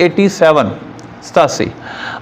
87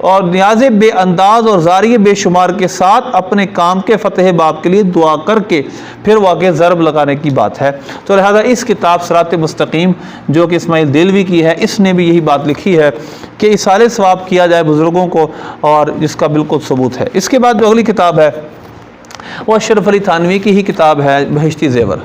اور نیاز بے انداز اور زاریہ بے شمار کے ساتھ اپنے کام کے فتح باب کے لیے دعا کر کے پھر واقع ضرب لگانے کی بات ہے۔ تو لہذا اس کتاب صراط مستقیم جو کہ اسماعیل دہلوی کی ہے، اس نے بھی یہی بات لکھی ہے کہ ایصال ثواب کیا جائے بزرگوں کو، اور جس کا بالکل ثبوت ہے۔ اس کے بعد جو اگلی کتاب ہے وہ اشرف علی تھانوی کی ہی کتاب ہے بہشتی زیور۔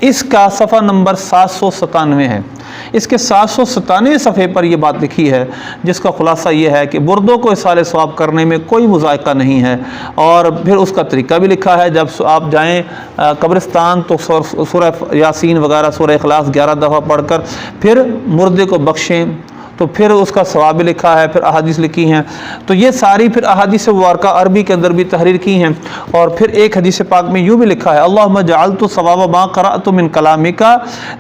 اس کا صفحہ نمبر 797 ہے۔ اس کے 797 صفحے پر یہ بات لکھی ہے، جس کا خلاصہ یہ ہے کہ مردوں کو ایصال ثواب کرنے میں کوئی مذائقہ نہیں ہے، اور پھر اس کا طریقہ بھی لکھا ہے۔ جب آپ جائیں قبرستان تو سورہ یاسین وغیرہ، سورہ اخلاص 11 دفعہ پڑھ کر پھر مردے کو بخشیں، تو پھر اس کا ثواب بھی لکھا ہے، پھر احادیث لکھی ہیں۔ تو یہ ساری پھر احادیث مبارکہ عربی کے اندر بھی تحریر کی ہیں، اور پھر ایک حدیث پاک میں یوں بھی لکھا ہے، اللہم جعلت ثواب ما قرأت من کلامک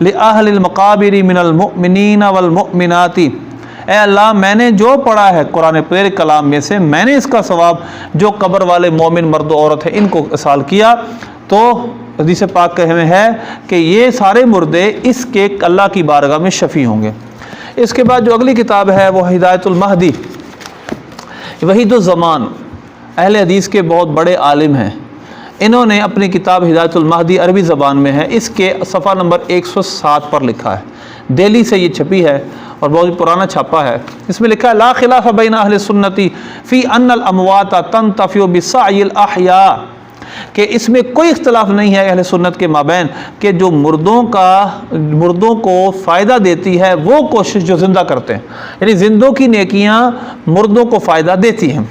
لأہل المقابر من المؤمنین والمؤمنات۔ اے اللہ، میں نے جو پڑھا ہے قرآن تیرے کلام میں سے، میں نے اس کا ثواب جو قبر والے مومن مرد و عورت ہیں ان کو اصال کیا۔ تو حدیث پاک میں ہے کہ یہ سارے مردے اس کے اللہ کی بارگاہ میں شفیع ہوں گے۔ اس کے بعد جو اگلی کتاب ہے وہ ہدایت المہدی، وحید الزمان اہل حدیث کے بہت بڑے عالم ہیں، انہوں نے اپنی کتاب ہدایت المہدی عربی زبان میں ہے، اس کے صفحہ نمبر 107 پر لکھا ہے، دہلی سے یہ چھپی ہے اور بہت پرانا چھاپا ہے۔ اس میں لکھا ہے، لا خلاف بین اہل سنتی فی ان الاموات تنتفع بسعی الاحیاء، کہ اس میں کوئی اختلاف نہیں ہے اہل سنت کے مابین کہ جو مردوں کو فائدہ دیتی ہے وہ کوشش جو زندہ کرتے ہیں، یعنی زندوں کی نیکیاں مردوں کو فائدہ دیتی ہیں۔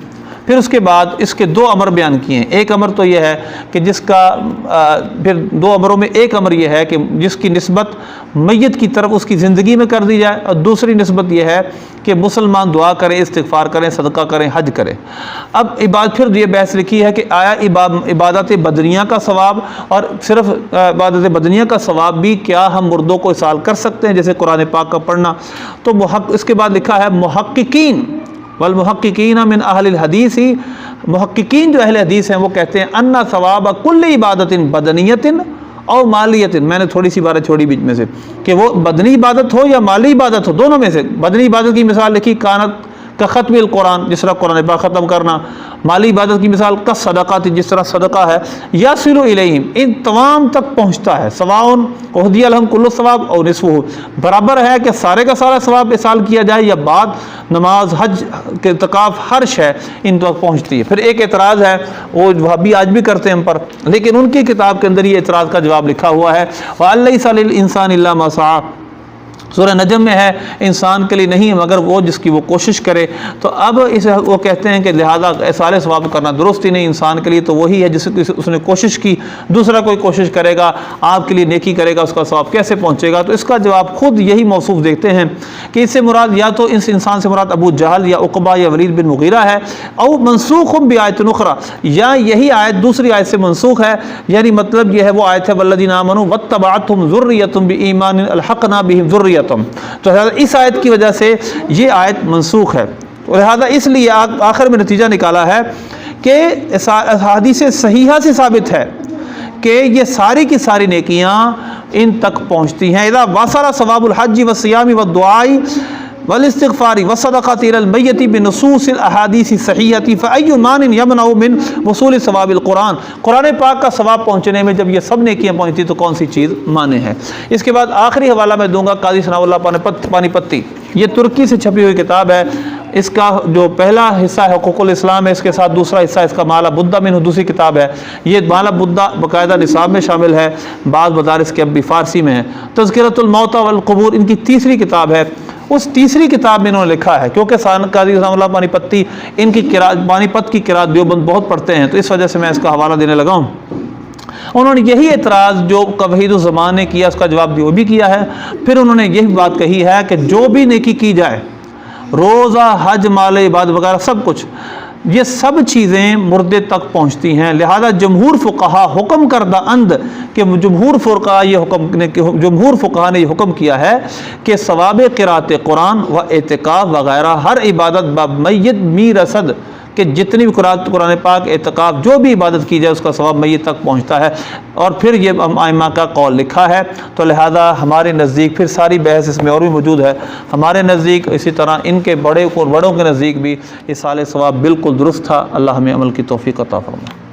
پھر اس کے بعد اس کے دو امر بیان کیے ہیں۔ ایک امر تو یہ ہے کہ جس کا پھر دو امروں میں ایک امر یہ ہے کہ جس کی نسبت میت کی طرف اس کی زندگی میں کر دی جائے، اور دوسری نسبت یہ ہے کہ مسلمان دعا کریں، استغفار کریں، صدقہ کریں، حج کریں۔ اب پھر یہ بحث لکھی ہے کہ آیا عبادت بدنیہ کا ثواب اور صرف عبادت بدنیہ کا ثواب بھی کیا ہم مردوں کو اصال کر سکتے ہیں، جیسے قرآن پاک کا پڑھنا؟ تو اس کے بعد لکھا ہے محققین والمحققین من اہل الحدیث، محققین جو اہل حدیث ہیں وہ کہتے ہیں ان ثواب کل عبادت بدنیت او مالیت، میں نے تھوڑی سی باتیں چھوڑی بیچ میں سے، کہ وہ بدنی عبادت ہو یا مالی عبادت ہو، دونوں میں سے۔ بدنی عبادت کی مثال لکھی کانت کا ختم القرآن، جس طرح قرآن پاک ختم کرنا۔ مالی عبادت کی مثال کا صدقات، جس طرح صدقہ ہے۔ یصل الیہم، ان تمام تک پہنچتا ہے۔ سواؤن اہدی لہم کل الثواب او نصفہ، برابر ہے کہ سارے کا سارا ثواب اصال کیا جائے یا بعد نماز، حج کے اعتکاف، ہر شے ان تک پہنچتی ہے۔ پھر ایک اعتراض ہے، وہ وہابی آج بھی کرتے ہیں ہم پر، لیکن ان کی کتاب کے اندر یہ اعتراض کا جواب لکھا ہوا ہے، وَأَلَّيْسَ لِلْإِنسَانِ إِلَّا مَا سَعَىٰ، سورہ نجم میں ہے، انسان کے لیے نہیں مگر وہ جس کی وہ کوشش کرے۔ تو اب وہ کہتے ہیں کہ لہذا ایصال ثواب کرنا درست ہی نہیں، انسان کے لیے تو وہی ہے جس اس نے کوشش کی، دوسرا کوئی کوشش کرے گا، آپ کے لیے نیکی کرے گا، اس کا ثواب کیسے پہنچے گا؟ تو اس کا جواب خود یہی موصوف دیکھتے ہیں کہ اس سے مراد یا تو اس انسان سے مراد ابو جہل یا عقبہ یا ولید بن مغیرہ ہے، او منسوخ بآیت اخری، یا یہی آیت دوسری آیت سے منسوخ ہے، یعنی مطلب یہ ہے وہ آیت ہے والذین آمنوا واتبعتہم ذریتہم بایمان الحقنا بہم ذریتہم، تو اس آیت کی وجہ سے یہ آیت منسوخ ہے۔ لہذا اس لیے آخر میں نتیجہ نکالا ہے کہ حدیث صحیحہ سے ثابت ہے کہ یہ ساری کی ساری نیکیاں ان تک پہنچتی ہیں۔ اذا وصل ثواب الحج والصیام والدعاء والاستغفار والصدقات الى المیت بنصوص الاحادیث الصحیحۃ فأی مانع یمنع من وصول ثواب القرآن، قرآن پاک کا ثواب پہنچنے میں جب یہ سب نیکیاں پہنچتی تو کون سی چیز مانے ہے؟ اس کے بعد آخری حوالہ میں دوں گا قاضی ثناء اللہ پانی پتی، یہ ترکی سے چھپی ہوئی کتاب ہے۔ اس کا جو پہلا حصہ ہے حقوق الاسلام ہے، اس کے ساتھ دوسرا حصہ اس کا مالا بدہ منہ دوسری کتاب ہے۔ یہ مالا بدہ باقاعدہ نصاب میں شامل ہے، بعض مدارس کے اب بھی فارسی میں ہے۔ تذکرۃ الموتى والقبور ان کی تیسری کتاب ہے۔ اس تیسری کتاب میں انہوں نے لکھا ہے، کیونکہ قاضی ثناء اللہ پانی پتی ان کی پانی پت کی قرات دیوبند بہت پڑھتے ہیں، تو اس وجہ سے میں اس کا حوالہ دینے لگا ہوں۔ انہوں نے یہی اعتراض جو وحید الزمان نے کیا، اس کا جواب وہ بھی کیا ہے۔ پھر انہوں نے یہی بات کہی ہے کہ جو بھی نیکی کی جائے، روزہ، حج، مال عبادت وغیرہ سب کچھ، یہ سب چیزیں مردے تک پہنچتی ہیں۔ لہذا جمہور فقہا حکم کردہ اند کہ جمہور فقہا نے یہ حکم کیا ہے کہ ثواب قرات قرآن و اعتکاف وغیرہ ہر عبادت میت می رسد کہ جتنی بھی قرآن پاک اعتکاف جو بھی عبادت کی جائے اس کا ثواب میت تک پہنچتا ہے، اور پھر یہ ائمہ کا قول لکھا ہے۔ تو لہذا ہمارے نزدیک پھر ساری بحث اس میں اور بھی موجود ہے، ہمارے نزدیک اسی طرح ان کے بڑوں کے نزدیک بھی اِیصال ثواب بالکل درست تھا۔ اللہ ہمیں عمل کی توفیق عطا فرمائے۔